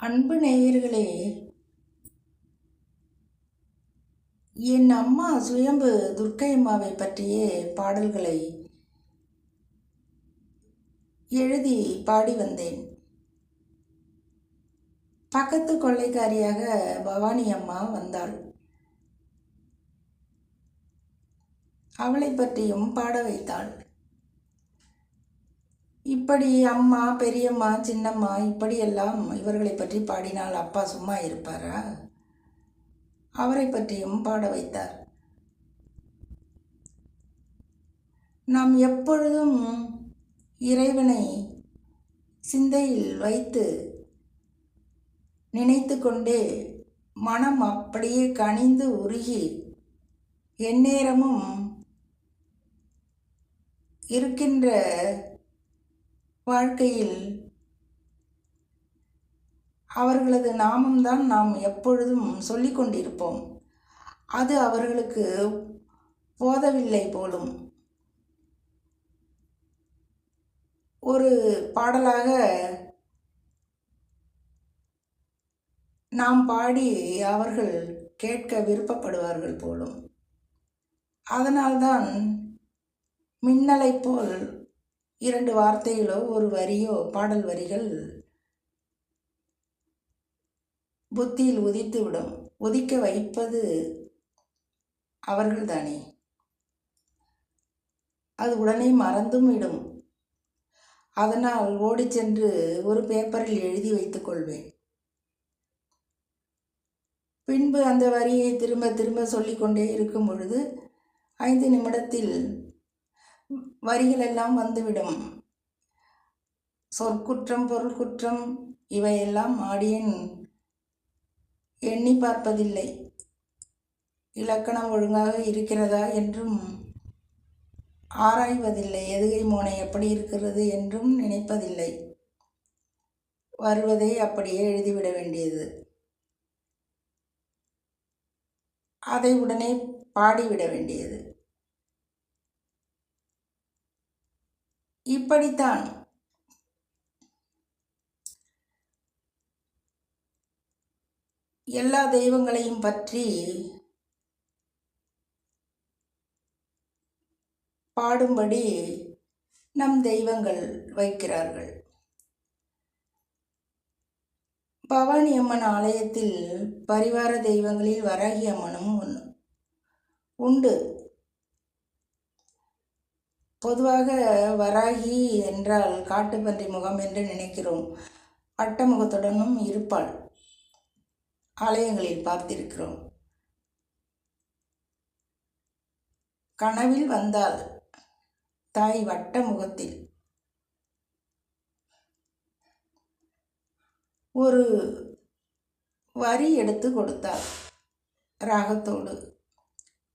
அன்பு நேயர்களே, என் அம்மா சுயம்பு துர்க்கையம்மாவை பற்றியே பாடல்களை எழுதி பாடி வந்தேன். பக்கத்து கொள்ளைக்காரியாக பவானி அம்மா வந்தாள். அவளை பற்றியும் பாட வைத்தாள். இப்படி அம்மா, பெரியம்மா, சின்னம்மா இப்படியெல்லாம் இவர்களை பற்றி பாடினால் அப்பா சும்மா இருப்பாரா? அவரை பற்றியும் பாட வைத்தார். நாம் எப்பொழுதும் இறைவனை சிந்தையில் வைத்து நினைத்து கொண்டே மனம் அப்படியே கனிந்து உருகி எந்நேரமும் இருக்கின்ற வாழ்க்கையில் அவர்களது நாமம்தான் நாம் எப்பொழுதும் சொல்லிக் கொண்டிருப்போம். அது அவர்களுக்கு போதவில்லை போலும். ஒரு பாடலாக நாம் பாடி அவர்கள் கேட்க விருப்பப்படுவார்கள் போலும். அதனால்தான் மின்னலை போல் 2 வார்த்தைகளோ ஒரு வரியோ பாடல் வரிகள் புத்தியில் உதித்துவிடும். உதிக்க வைப்பது அவர்கள்தானே. அது உடனே மறந்தும் விடும். அதனால் ஓடி சென்று ஒரு பேப்பரில் எழுதி வைத்துக் கொள்வேன். பின்பு அந்த வரியை திரும்ப திரும்ப சொல்லிக்கொண்டே இருக்கும் பொழுது 5 நிமிடத்தில் வரிகளெல்லாம் வந்துவிடும். சொற்குற்றம், பொருள் குற்றம் இவையெல்லாம் ஆடியன் எண்ணி பார்ப்பதில்லை. இலக்கணம் ஒழுங்காக இருக்கிறதா என்றும் ஆராய்வதில்லை. எதுகை மோனை எப்படி இருக்கிறது என்றும் நினைப்பதில்லை. வருவதை அப்படியே எழுதிவிட வேண்டியது. அதை உடனே பாடிவிட வேண்டியது. இப்படித்தான் எல்லா தெய்வங்களையும் பற்றி பாடும்படி நம் தெய்வங்கள் வைக்கிறார்கள். பவானி அம்மன் ஆலயத்தில் பரிவார தெய்வங்களில் வராகி அம்மனும் உண்டு. பொதுவாக வராகி என்றால் காட்டுப்பன்றி முகம் என்று நினைக்கிறோம். வட்ட முகத்துடனும் இருப்பாள். ஆலயங்களில் பார்த்திருக்கிறோம். கனவில் வந்தால் தாய் வட்ட முகத்தில் ஒரு வரி எடுத்து கொடுத்தாள் ராகத்தோடு.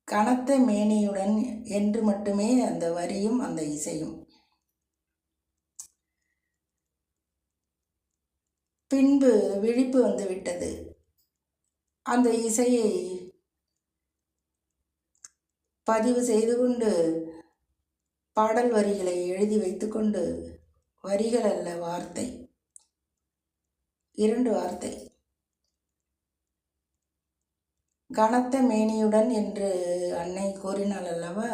கனத்த மேனியுடன் என்று மட்டுமே அந்த வரியும் அந்த இசையும். பின்பு விழிப்பு வந்து விட்டது. அந்த இசையை பதிவு செய்து கொண்டு பாடல் வரிகளை எழுதி வைத்துக்கொண்டு, வரிகள் அல்ல வார்த்தை, 2 வார்த்தை, கனத்த மேனியுடன் என்று அன்னை கூறினாள் அல்லவா?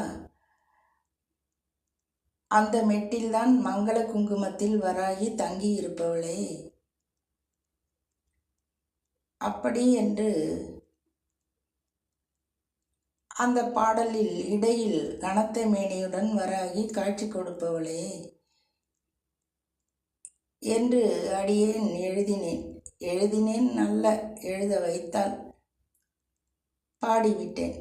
அந்த மெட்டில்தான் மங்கள குங்குமத்தில் வராகி தங்கி இருப்பவளே. அப்படி என்று அந்த பாடலில் இடையில் கனத்த மேனியுடன் வராகி காட்சி கொடுப்பவளே என்று அடியேன் எழுதினேன். நல்ல எழுத வைத்தால் பாடிவிட்டேன்.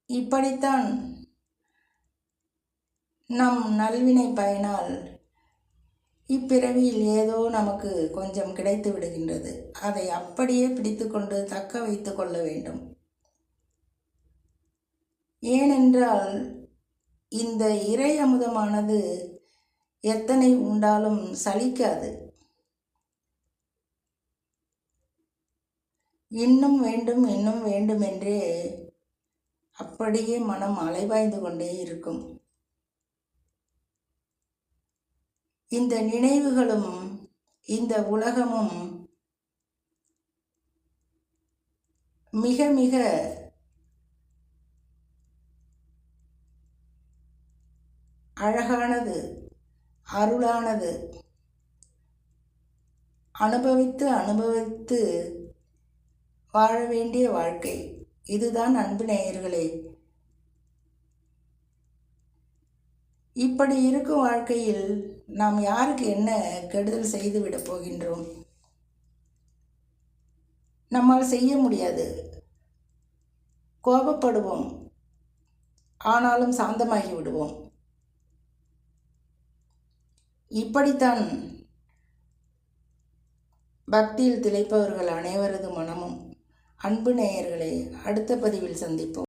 இப்படித்தான் நம் நல்வினை பயனால் இப்பிறவியில் ஏதோ நமக்கு கொஞ்சம் கிடைத்து விடுகின்றது. அதை அப்படியே பிடித்து கொண்டு தக்க வைத்து கொள்ள வேண்டும். ஏனென்றால் இந்த இறை அமுதமானது எத்தனை உண்டாலும் சலிக்காது. இன்னும் வேண்டும் இன்னும் வேண்டுமென்றே அப்படியே மனம் அலைபாய்ந்து கொண்டே இருக்கும். இந்த நினைவுகளும் இந்த உலகமும் மிக மிக அழகானது, அருளானது. அனுபவித்து அனுபவித்து வாழ வேண்டிய வாழ்க்கை இதுதான் அன்பு நேயர்களே. இப்படி இருக்கும் வாழ்க்கையில் நாம் யாருக்கு என்ன கெடுதல் செய்து விட போகின்றோம்? நம்மால் செய்ய முடியாது. கோபப்படுவோம், ஆனாலும் சாந்தமாகி விடுவோம். இப்படித்தான் பக்தியில் திளைப்பவர்கள் அனைவரது மனமும். அன்பு நேயர்களே, அடுத்த பதிவில் சந்திப்போம்.